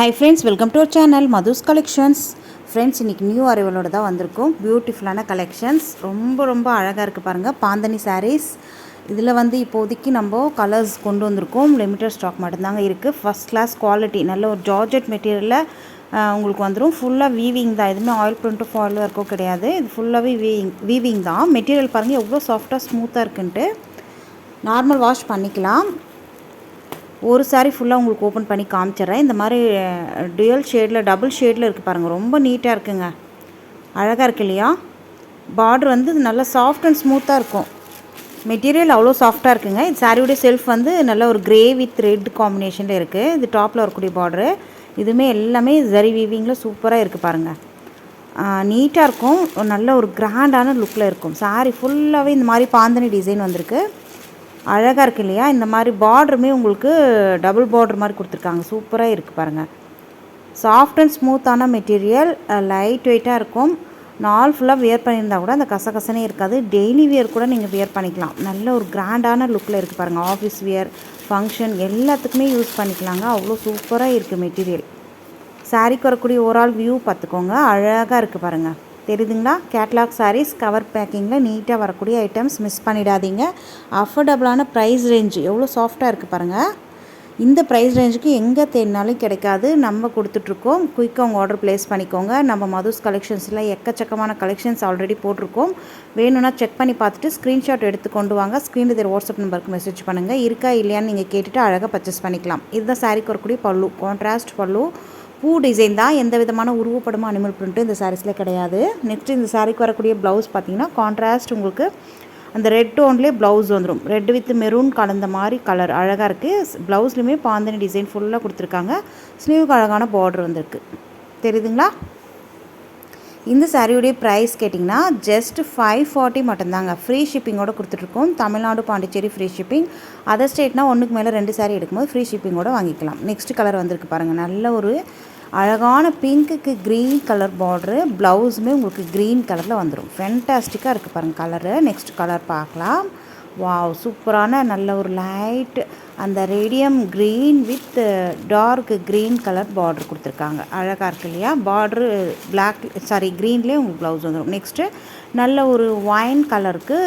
Hi friends, welcome to our channel Madhu's collections. Friends, இன்றைக்கி new அரைவலோடு தான் வந்திருக்கும். பியூட்டிஃபுல்லான கலெக்ஷன்ஸ், ரொம்ப அழகாக இருக்குது பாருங்கள். பாந்தனி சாரீஸ் இதில் வந்து இப்போதைக்கு நம்ம கலர்ஸ் கொண்டு வந்திருக்கோம். லிமிட்டட் ஸ்டாக் மட்டும்தாங்க இருக்குது. ஃபஸ்ட் கிளாஸ் குவாலிட்டி, நல்ல ஒரு ஜார்ஜெட் மெட்டீரியலில் உங்களுக்கு வந்துடும். ஃபுல்லாக வீவிங் தான், எதுவுமே ஆயில் பிரிண்ட்டு ஃபாலோ இருக்கோ கிடையாது. இது ஃபுல்லாகவே வீவிங் தான். மெட்டீரியல் பாருங்கள் எவ்வளோ சாஃப்டாக ஸ்மூத்தாக இருக்குன்ட்டு. நார்மல் வாஷ் பண்ணிக்கலாம். ஒரு சாரீ ஃபுல்லாக உங்களுக்கு ஓப்பன் பண்ணி காமிச்சிட்றேன். இந்த மாதிரி டுயல் ஷேடில் டபுள் ஷேடில் இருக்குது பாருங்கள். ரொம்ப நீட்டாக இருக்குங்க, அழகாக இருக்குது இல்லையா? பார்டர் வந்து நல்லா சாஃப்ட் அண்ட் ஸ்மூத்தாக இருக்கும். மெட்டீரியல் அவ்வளோ சாஃப்டாக இருக்குங்க. இது சாரியோடைய செல்ஃப் வந்து நல்ல ஒரு க்ரே வித் ரெட் காம்பினேஷனில் இருக்குது. இது டாப்பில் வரக்கூடிய பார்டரு. இதுவுமே எல்லாமே ஜரி வீவிங்கில் சூப்பராக இருக்குது பாருங்கள். நீட்டாக இருக்கும். நல்ல ஒரு கிராண்டான லுக்கில் இருக்கும். சாரீ ஃபுல்லாகவே இந்த மாதிரி பாந்தனி டிசைன் வந்திருக்கு. அழகாக இருக்குது இல்லையா? இந்த மாதிரி பார்டருமே உங்களுக்கு டபுள் பார்டர் மாதிரி கொடுத்துருக்காங்க. சூப்பராக இருக்குது பாருங்கள். சாஃப்ட் அண்ட் ஸ்மூத்தான மெட்டீரியல், லைட் வெயிட்டாக இருக்கும். நாள் ஃபுல்லாக வியர் பண்ணியிருந்தால் கூட அந்த கசகசனே இருக்காது. டெய்லி வியர் கூட நீங்கள் வியர் பண்ணிக்கலாம். நல்ல ஒரு கிராண்டான லுக்கில் இருக்குது பாருங்கள். ஆஃபீஸ் வியர், ஃபங்க்ஷன் எல்லாத்துக்குமே யூஸ் பண்ணிக்கலாங்க. அவ்வளோ சூப்பராக இருக்குது மெட்டீரியல். சாரீக்கு வரக்கூடிய ஓவரால் வியூ பார்த்துக்கோங்க. அழகாக இருக்குது பாருங்கள். தெரியுதுங்களா? கேட்லாக் சாரீஸ் கவர் பேக்கிங்கில் நீட்டாக வரக்கூடிய ஐட்டம்ஸ், மிஸ் பண்ணிடாதீங்க. அஃபோர்டபுளான ப்ரைஸ் ரேஞ்சு எவ்வளோ சாஃப்டாக இருக்குது பாருங்கள். இந்த ப்ரைஸ் ரேஞ்சுக்கு எங்கே தேடினாலும் கிடைக்காது. நம்ம கொடுத்துட்ருக்கோம். குயிக்காக உங்கள் ஆர்டர் ப்ளேஸ் பண்ணிக்கோங்க. நம்ம மதுஸ் கலெக்ஷன்ஸில் எக்கச்சக்கமான கலெக்ஷன்ஸ் ஆல்ரெடி போட்டிருக்கோம். வேணும்னா செக் பண்ணி பார்த்துட்டு ஸ்க்ரீன்ஷாட் எடுத்து கொண்டு வாங்க. ஸ்க்ரீனில் தெரிய வாட்ஸ்அப் நம்பருக்கு மெசேஜ் பண்ணுங்கள். இருக்கா இல்லையான்னு நீங்கள் கேட்டுட்டு அழகாக பர்ச்சேஸ் பண்ணிக்கலாம். இதுதான் சாரீக்கு வரக்கூடிய பல்லு. கான்ட்ராஸ்ட் பல்லு, பூ டிசைன் தான். எந்த விதமான உருவப்படமும் அனிமல் பிரிண்ட்டும் இந்த சாரீஸில் கிடையாது. நெக்ஸ்ட்டு இந்த சாரீக்கு வரக்கூடிய ப்ளவுஸ் பார்த்திங்கன்னா கான்ட்ராஸ்ட் உங்களுக்கு அந்த ரெட் டோன்லேயே ப்ளவுஸ் வந்துடும். ரெட் வித் மெரூன் கலந்த மாதிரி கலர் அழகாக இருக்குது. ப்ளவுஸ்லையுமே பாந்தனி டிசைன் ஃபுல்லாக கொடுத்துருக்காங்க. ஸ்லீவுக்கு அழகான பார்டர் வந்திருக்கு. தெரியுதுங்களா? இந்த சாரியுடைய ப்ரைஸ் கேட்டிங்கன்னா ஜஸ்ட் 540 மட்டும்தாங்க. ஃப்ரீ ஷிப்பிங்கோடு கொடுத்துட்ருக்கோம். Tamil Nadu, Pondicherry free shipping. Other ஸ்டேட்னா ஒன்றுக்கு மேலே 2 சாரீ எடுக்கும்போது ஃப்ரீ ஷிப்பிங்கோடு வாங்கிக்கலாம். நெக்ஸ்ட் கலர் வந்திருக்கு பாருங்கள். நல்ல ஒரு அழகான பிங்க்குக்கு க்ரீன் கலர் பார்டரு. ப்ளவுஸுமே உங்களுக்கு க்ரீன் கலரில் வந்துடும். ஃபென்டாஸ்டிக்காக இருக்குது பாருங்கள் கலரு. நெக்ஸ்ட் கலர் பார்க்கலாம். வாவ், சூப்பரான நல்ல ஒரு லைட் அந்த radium green with dark green colour border கொடுத்துருக்காங்க. அழகாக இருக்குது இல்லையா? பார்டரு க்ரீன்லேயே உங்களுக்கு ப்ளவுஸ் வந்துடும். நெக்ஸ்ட்டு நல்ல ஒரு ஒயின் கலருக்கு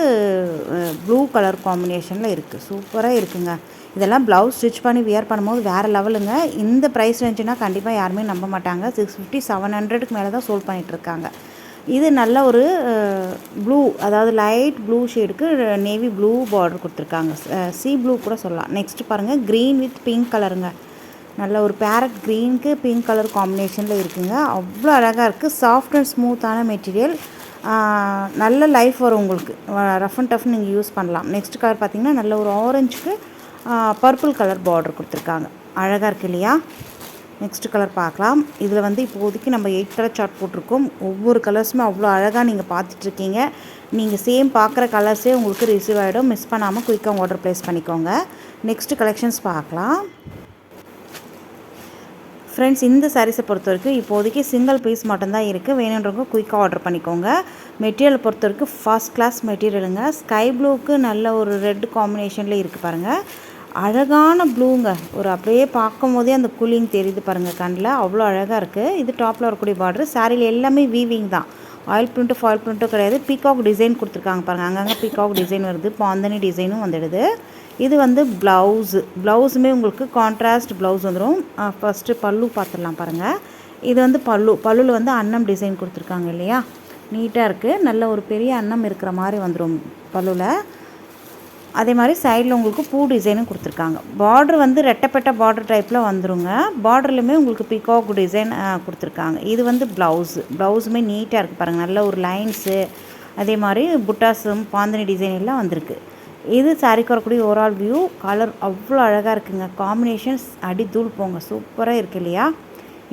ப்ளூ கலர் காம்பினேஷனில் இருக்குது. சூப்பராக இருக்குங்க. இதெல்லாம் ப்ளவுஸ் ஸ்டிச் பண்ணி வியர் பண்ணும்போது வேறு லெவலுங்க. இந்த ப்ரைஸ் ரேஞ்சுனால் கண்டிப்பாக யாருமே நம்ப மாட்டாங்க. 650 700க்கு மேலே தான் சோல்ட் பண்ணிகிட்ருக்காங்க. இது நல்ல ஒரு ப்ளூ, அதாவது லைட் ப்ளூ ஷேடுக்கு நேவி ப்ளூ பார்டர் கொடுத்துருக்காங்க. சி ப்ளூ கூட சொல்லலாம். நெக்ஸ்ட்டு பாருங்கள், க்ரீன் வித் பிங்க் கலருங்க. நல்ல ஒரு பேரட் க்ரீனுக்கு பிங்க் கலர் காம்பினேஷனில் இருக்குங்க. அவ்வளோ அழகாக இருக்குது. சாஃப்ட் அண்ட் ஸ்மூத்தான மெட்டீரியல். நல்ல லைஃப் வரும் உங்களுக்கு. ரஃப் அண்ட் டஃப் நீங்கள் யூஸ் பண்ணலாம். நெக்ஸ்ட் கலர் பார்த்திங்கன்னா நல்ல ஒரு ஆரஞ்சுக்கு பர்பிள் கலர் பார்டர் கொடுத்துருக்காங்க. அழகாக இருக்குது இல்லையா? நெக்ஸ்ட் கலர் பார்க்கலாம். இதில் வந்து இப்போதைக்கு நம்ம 8 கலர் சார்ட் போட்டிருக்கோம். ஒவ்வொரு கலர்ஸுமே அவ்வளோ அழகாக நீங்கள் பார்த்துட்ருக்கீங்க. நீங்கள் சேம் பார்க்குற கலர்ஸே உங்களுக்கு ரிசீவ் ஆகிடும். மிஸ் பண்ணாமல் குயிக்காக ஆர்டர் ப்ளேஸ் பண்ணிக்கோங்க. நெக்ஸ்ட்டு கலெக்ஷன்ஸ் பார்க்கலாம். ஃப்ரெண்ட்ஸ், இந்த சாரீஸை பொறுத்த வரைக்கும் இப்போதைக்கு சிங்கிள் பீஸ் மட்டும்தான் இருக்குது. வேணுன்றவங்க குயிக்காக ஆர்டர் பண்ணிக்கோங்க. மெட்டீரியல் பொறுத்த வரைக்கும் ஃபர்ஸ்ட் கிளாஸ் மெட்டீரியலுங்க. ஸ்கை ப்ளூக்கு நல்ல ஒரு ரெட் காம்பினேஷனில் இருக்குது பாருங்கள். அழகான ப்ளூங்க. ஒரு அப்படியே பார்க்கும் போதே அந்த கூலிங் தெரியுது பாருங்கள் கண்ணில். அவ்வளோ அழகாக இருக்குது. இது டாப்பில் வரக்கூடிய பார்டர். சாரியில் எல்லாமே வீவிங் தான். ஆயில் பிரிண்ட்டு ஃபாயில் பிரிண்ட்டும் கிடையாது. பீகாக் டிசைன் கொடுத்துருக்காங்க பாருங்கள். அங்கங்கே பீகாக் டிசைன் வருது. பாந்தனி டிசைனும் வந்துடுது. இது வந்து ப்ளவுஸுமே உங்களுக்கு கான்ட்ராஸ்ட் ப்ளவுஸ் வந்துடும். ஃபஸ்ட்டு பல்லு பார்த்துடலாம் பாருங்கள். இது வந்து பல்லுவில் வந்து அன்னம் டிசைன் கொடுத்துருக்காங்க இல்லையா? நீட்டாக இருக்குது. நல்ல ஒரு பெரிய அன்னம் இருக்கிற மாதிரி வந்துடும் பல்லுவில். அதே மாதிரி சைடில் உங்களுக்கு பூ டிசைனும் கொடுத்துருக்காங்க. பார்டர் வந்து ரெட்டப்பட்ட பார்டர் டைப்பில் வந்துடுங்க. பார்டர்லையுமே உங்களுக்கு பீகாக் டிசைன் கொடுத்துருக்காங்க. இது வந்து ப்ளவுஸுமே நீட்டாக இருக்குது பாருங்கள். நல்ல ஒரு லைன்ஸு, அதே மாதிரி புட்டாஸும் பாந்தனி டிசைன் எல்லாம் வந்திருக்கு. இது சாரிக்கு வரக்கூடிய ஓவரால் வியூ. கலர் அவ்வளோ அழகாக இருக்குங்க. காம்பினேஷன்ஸ் அடி தூள் போங்க. சூப்பராக இருக்குது இல்லையா?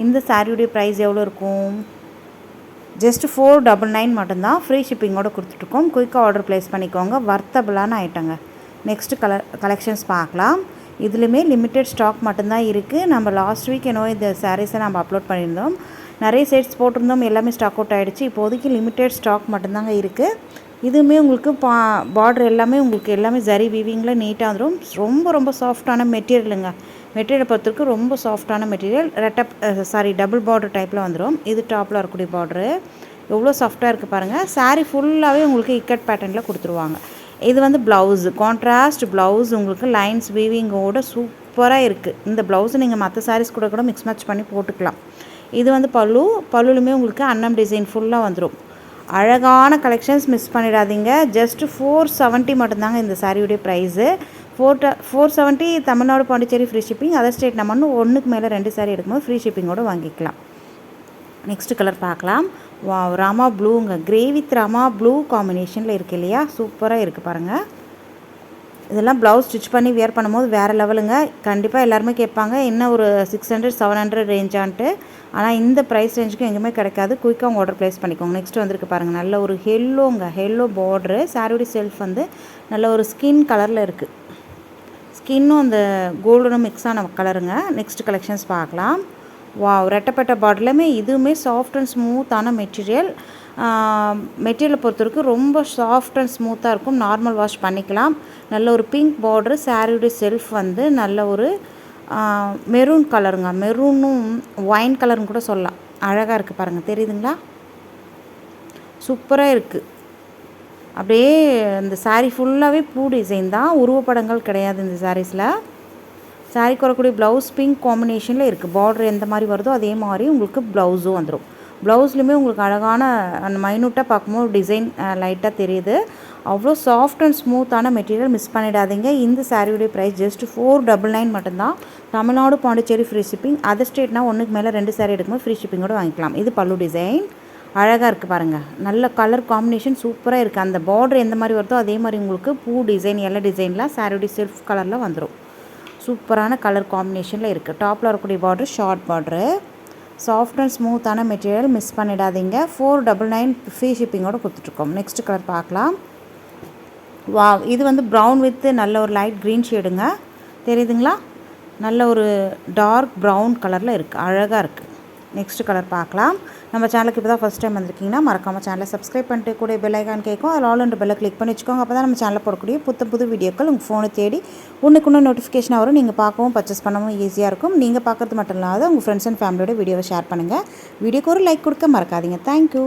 இந்த சாரியுடைய ப்ரைஸ் எவ்வளோ இருக்கும்? ஜஸ்ட் 499 மட்டும்தான். ஃப்ரீ ஷிப்பிங்கோடு கொடுத்துட்ருக்கோம். குயிக்காக ஆர்டர் ப்ளேஸ் பண்ணிக்கோங்க. வர்த்தபிளான ஐட்டங்க. நெக்ஸ்ட்டு கலெக்ஷன்ஸ் பார்க்கலாம். இதுலேயுமே லிமிட்டட் ஸ்டாக் மட்டும்தான் இருக்குது. நம்ம லாஸ்ட் வீக் இந்த சாரீஸை நம்ம அப்லோட் பண்ணியிருந்தோம். நிறைய செட்ஸ் போட்டிருந்தோம். எல்லாமே ஸ்டாக் அவுட் ஆகிடுச்சு. இப்போதைக்கு லிமிட்டட் ஸ்டாக் மட்டும்தாங்க இருக்குது. இதுவுமே உங்களுக்கு பார்டர் எல்லாமே உங்களுக்கு எல்லாமே ஜரி வீவிங்கில் நீட்டாக வந்துடும். ரொம்ப ரொம்ப சாஃப்டான மெட்டீரியலுங்க. மெட்டீரியலை பொறுத்தவரைக்கும் ரொம்ப சாஃப்டான மெட்டீரியல். டபுள் பார்டர் டைப்பில் வந்துடும். இது டாப்பில் வரக்கூடிய பார்டரு எவ்வளோ சாஃப்டாக இருக்குது பாருங்கள். சாரீ ஃபுல்லாகவே உங்களுக்கு இக்கட் பேட்டர்னில் கொடுத்துருவாங்க. இது வந்து ப்ளவுஸு, கான்ட்ராஸ்ட் ப்ளவுஸ், உங்களுக்கு லைன்ஸ் வீவிங்கோட சூப்பராக இருக்குது. இந்த ப்ளவுஸை நீங்கள் மற்ற சாரீஸ் கூட மிக்ஸ் மேட்ச் பண்ணி போட்டுக்கலாம். இது வந்து பல்லுலுமே உங்களுக்கு அன்னம் டிசைன் ஃபுல்லாக வந்துடும். அழகான கலெக்ஷன்ஸ் மிஸ் பண்ணிடாதீங்க. ஜஸ்ட்டு 470 மட்டும்தாங்க இந்த சாரியுடைய price. 470 Tamil Nadu, Pondicherry free shipping. Other state நம்ம ஒன்றுக்கு மேலே 2 சாரீ எடுக்கும்போது ஃப்ரீ ஷிப்பிங்கோடு வாங்கிக்கலாம். நெக்ஸ்ட் கலர் பார்க்கலாம். ராமா ப்ளூங்க, கிரே வித் ராமா ப்ளூ காம்பினேஷனில் இருக்குது இல்லையா, சூப்பராக இருக்குது பாருங்கள். இதெல்லாம் ப்ளவுஸ் ஸ்டிச் பண்ணி வியர் பண்ணும்போது வேறு லெவலுங்க. கண்டிப்பாக எல்லாருமே கேட்பாங்க என்ன ஒரு 600-700 ரேஞ்சான்ட்டு. ஆனால் இந்த ப்ரைஸ் ரேஞ்சுக்கு எங்கேயுமே கிடைக்காது. குயிக்காக ஆர்டர் ப்ளேஸ் பண்ணிக்கோங்க. நெக்ஸ்ட் வந்துருக்கு பாருங்கள், நல்ல ஒரு ஹெல்லோ பார்டரு. சாரியோட செல்ஃப் வந்து நல்ல ஒரு ஸ்கின் கலரில் இருக்குது. ஸ்கின்னும் அந்த கோல்டனும் மிக்ஸ் ஆன கலருங்க. நெக்ஸ்ட் கலெக்ஷன்ஸ் பார்க்கலாம். ரெட்டப்பட்ட பார்டர்லையுமே இதுவுமே சாஃப்ட் அண்ட் ஸ்மூத்தான மெட்டீரியலை பொறுத்தவரைக்கும் ரொம்ப சாஃப்ட் அண்ட் ஸ்மூத்தாக இருக்கும். நார்மல் வாஷ் பண்ணிக்கலாம். நல்ல ஒரு பிங்க் பார்டரு. சாரியுடைய செல்ஃப் வந்து நல்ல ஒரு மெரூன் கலருங்க. மெரூனும் ஒயின் கலர்னு கூட சொல்லலாம். அழகாக இருக்குது பாருங்கள், தெரியுதுங்களா? சூப்பராக இருக்குது. அப்படியே இந்த சாரீ ஃபுல்லாகவே பூ டிசைன் தான், உருவப்படங்கள் கிடையாது இந்த சாரீஸில். சாரீக்கு வரக்கூடிய ப்ளவுஸ் பிங்க் காம்பினேஷனில் இருக்குது. பார்டர் எந்த மாதிரி வருதோ அதே மாதிரி உங்களுக்கு ப்ளவுஸும் வந்துடும். ப்ளவுஸ்லையுமே உங்களுக்கு அழகான அந்த மைனூட்டாக பார்க்கும்போது டிசைன் லைட்டாக தெரியுது. அவ்வளோ சாஃப்ட் அண்ட் ஸ்மூத்தான மெட்டீரியல், மிஸ் பண்ணிடாதீங்க. இந்த சாரியுடைய ப்ரைஸ் ஜஸ்ட் 499 மட்டும்தான். Tamil Nadu, Pondicherry free shipping. Other ஸ்டேட்னா ஒன்றுக்கு மேலே 2 சாரீ எடுக்கும்போது ஃப்ரீ ஷிப்பிங்கோடு வாங்கிக்கலாம். இது பல்லு டிசைன் அழகாக இருக்குது பாருங்கள். நல்ல கலர் காம்பினேஷன் சூப்பராக இருக்குது. அந்த பார்டர் எந்த மாதிரி வருதோ அதே மாதிரி உங்களுக்கு பூ டிசைன், எல்லா டிசைன்லாம் சாரியுடைய செல்ஃப் கலரில் வந்துடும். சூப்பரான கலர் காம்பினேஷனில் இருக்குது. டாப்பில் வரக்கூடிய border short border. Soft and ஸ்மூத்தான மெட்டீரியல், மிஸ் பண்ணிடாதீங்க. 499 ஃப்ரீ ஷிப்பிங்கோடு கொடுத்துட்ருக்கோம். நெக்ஸ்ட் கலர் பார்க்கலாம். இது வந்து ப்ரௌன் வித் நல்ல ஒரு லைட் க்ரீன் ஷேடுங்க, தெரியுதுங்களா? நல்ல ஒரு டார்க் ப்ரௌன் கலரில் இருக்குது, அழகாக இருக்குது. நெக்ஸ்ட் கலர் பார்க்கலாம். நம்ம சேனலுக்கு இப்போ தான் ஃபஸ்ட் டைம் வந்திருக்கீங்கன்னா மறக்காமல் சேனலை சப்ஸ்கிரைப் பண்ணிட்டு கூட பெல் ஐக்கான் கேட்கும், அதில் ஆல் பெல்லை கிளிக் பண்ணி வச்சுக்கோங்க. அப்போ தான் நம்ம சேனலில் போடக்கூடிய புது வீடியோக்கள் உங்கள் ஃபோனை தேடி ஒன்றுக்குன்னு நோட்டிஃபிகேஷன் வரும். நீங்கள் பார்க்கவும் பர்ச்சேஸ் பண்ணவும் ஈஸியாக இருக்கும். நீங்கள் பார்க்குறது மட்டும் இல்லாத உங்கள் ஃப்ரெண்ட்ஸ் அண்ட் ஃபேமிலியோட வீடியோவை ஷேர் பண்ணுங்கள். வீடியோக்கு ஒரு லைக் கொடுக்க மறக்காதீங்க. தேங்க்யூ.